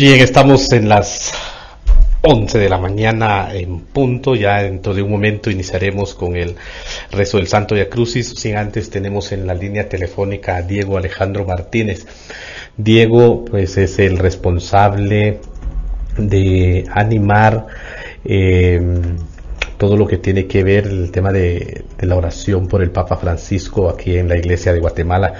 Bien, estamos en las 11 de la mañana en punto. Ya dentro de un momento iniciaremos con el rezo del Santo Vía Crucis. Sin antes tenemos en la línea telefónica a Diego Alejandro Martínez. Diego, pues, es el responsable de animar todo lo que tiene que ver el tema de la oración por el Papa Francisco aquí en la Iglesia de Guatemala.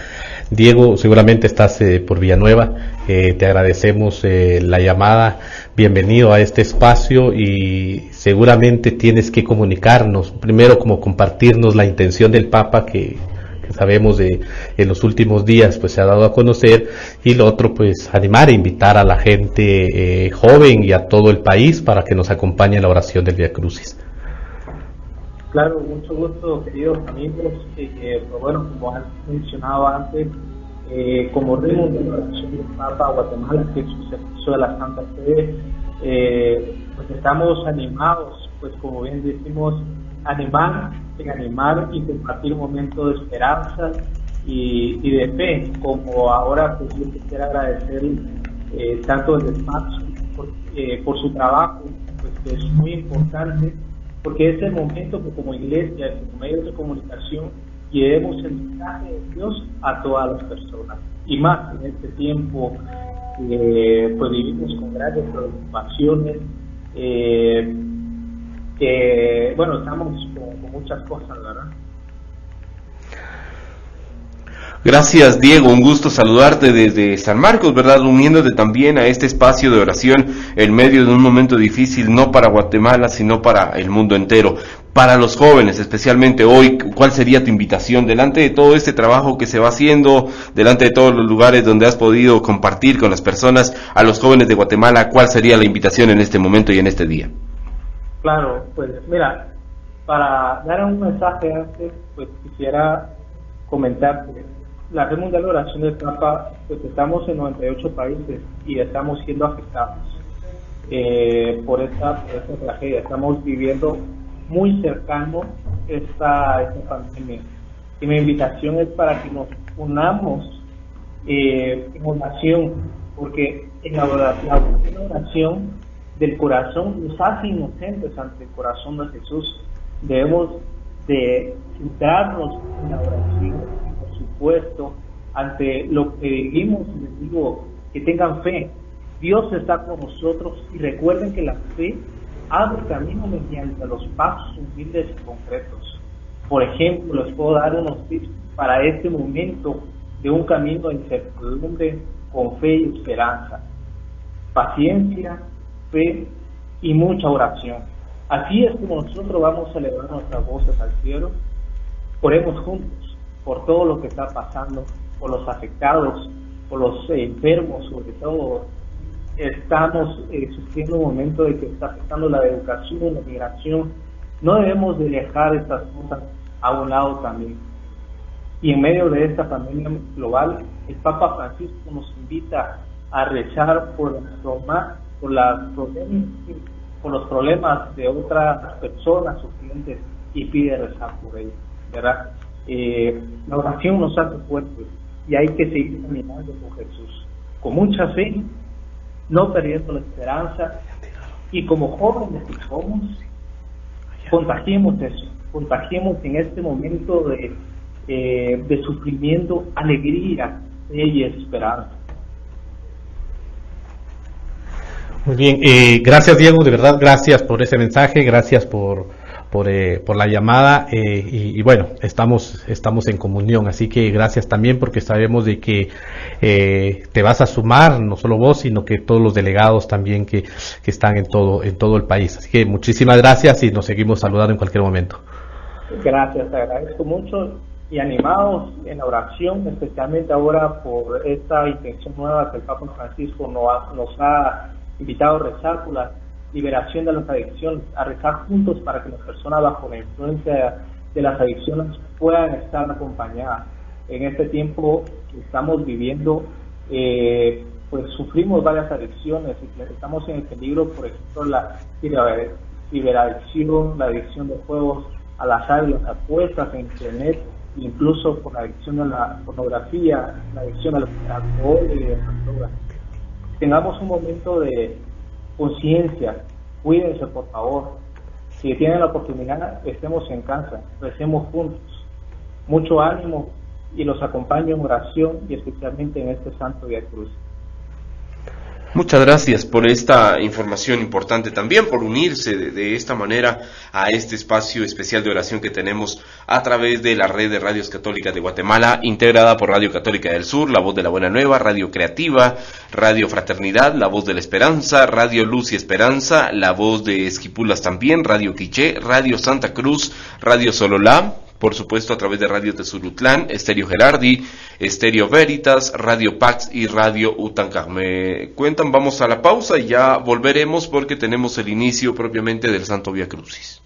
Diego, seguramente estás por Villanueva. Te agradecemos la llamada. Bienvenido a este espacio y seguramente tienes que comunicarnos, primero como compartirnos la intención del Papa que sabemos en los últimos días pues se ha dado a conocer, y lo otro pues animar e invitar a la gente joven y a todo el país para que nos acompañe en la oración del Vía Crucis. Claro, mucho gusto, queridos amigos. Pues bueno, como has mencionado antes, como ritmo de la oración del Papa Guatemala, que es su servicio de la Santa Fe, pues estamos animados, pues como bien decimos, animar y compartir un momento de esperanza y de fe. Como ahora, pues yo quisiera agradecer tanto el despacho por su trabajo, pues que es muy importante, porque es el momento que como iglesia, como medios de comunicación, llevemos el mensaje de Dios a todas las personas. Y más en este tiempo, pues vivimos con grandes preocupaciones, que bueno, estamos con muchas cosas, ¿verdad? Gracias, Diego, un gusto saludarte desde San Marcos, ¿verdad? Uniéndote también a este espacio de oración en medio de un momento difícil, no para Guatemala, sino para el mundo entero. Para los jóvenes, especialmente hoy, ¿cuál sería tu invitación delante de todo este trabajo que se va haciendo, delante de todos los lugares donde has podido compartir con las personas, a los jóvenes de Guatemala? ¿Cuál sería la invitación en este momento y en este día? Claro, pues mira, para dar un mensaje antes, pues quisiera comentarte. La Red Mundial de Oración del Papa, pues estamos en 98 países y estamos siendo afectados por esta tragedia. Estamos viviendo muy cercano esta pandemia. Y mi invitación es para que nos unamos en oración, porque en la oración del corazón nos hace inocentes ante el corazón de Jesús. Debemos de centrarnos en la oración, supuesto, ante lo que vivimos. Les digo que tengan fe. Dios está con nosotros y recuerden que la fe abre camino mediante los pasos humildes y concretos. Por ejemplo, les puedo dar unos tips para este momento de un camino de incertidumbre con fe y esperanza. Paciencia, fe y mucha oración. Así es como nosotros vamos a elevar nuestras voces al cielo. Oremos juntos por todo lo que está pasando, por los afectados, por los enfermos, sobre todo. Estamos sufriendo un momento de que está afectando la educación, la migración. No debemos de dejar estas cosas a un lado también. Y en medio de esta pandemia global, el Papa Francisco nos invita a rezar por los problemas de otras personas sufrientes y pide rezar por ellos, ¿verdad? La oración nos hace fuertes y hay que seguir caminando con Jesús con mucha fe, no perdiendo la esperanza, y como jóvenes que somos, contagiemos eso, contagiemos en este momento de sufrimiento alegría, fe y esperanza. Muy bien, gracias, Diego, de verdad, gracias por ese mensaje, gracias por la llamada, y bueno, estamos en comunión, así que gracias también, porque sabemos de que te vas a sumar, no solo vos, sino que todos los delegados también que están en todo el país. Así que muchísimas gracias y nos seguimos saludando en cualquier momento. Gracias, te agradezco mucho y animados en la oración, especialmente ahora por esta intención nueva que el Papa Francisco nos ha invitado a rezar por la liberación de las adicciones, a rezar juntos para que las personas bajo la influencia de las adicciones puedan estar acompañadas. En este tiempo que estamos viviendo, pues sufrimos varias adicciones y estamos en el peligro, por ejemplo, la ciberadicción, la adicción de juegos al azar y las apuestas en internet, incluso por la adicción a la pornografía, la adicción al alcohol y a las drogas. tengamos un momento de conciencia, cuídense por favor, si tienen la oportunidad, estemos en casa, recemos juntos, mucho ánimo y los acompaño en oración y especialmente en este Santo Vía Cruz. Muchas gracias por esta información importante, también por unirse de esta manera a este espacio especial de oración que tenemos a través de la red de radios católicas de Guatemala, integrada por Radio Católica del Sur, La Voz de la Buena Nueva, Radio Creativa, Radio Fraternidad, La Voz de la Esperanza, Radio Luz y Esperanza, La Voz de Esquipulas también, Radio Quiché, Radio Santa Cruz, Radio Sololá, por supuesto a través de Radio Tezulutlán, Estéreo Gerardi, Estéreo Veritas, Radio Pax y Radio Utanca. Me cuentan, vamos a la pausa y ya volveremos porque tenemos el inicio propiamente del Santo Vía Crucis.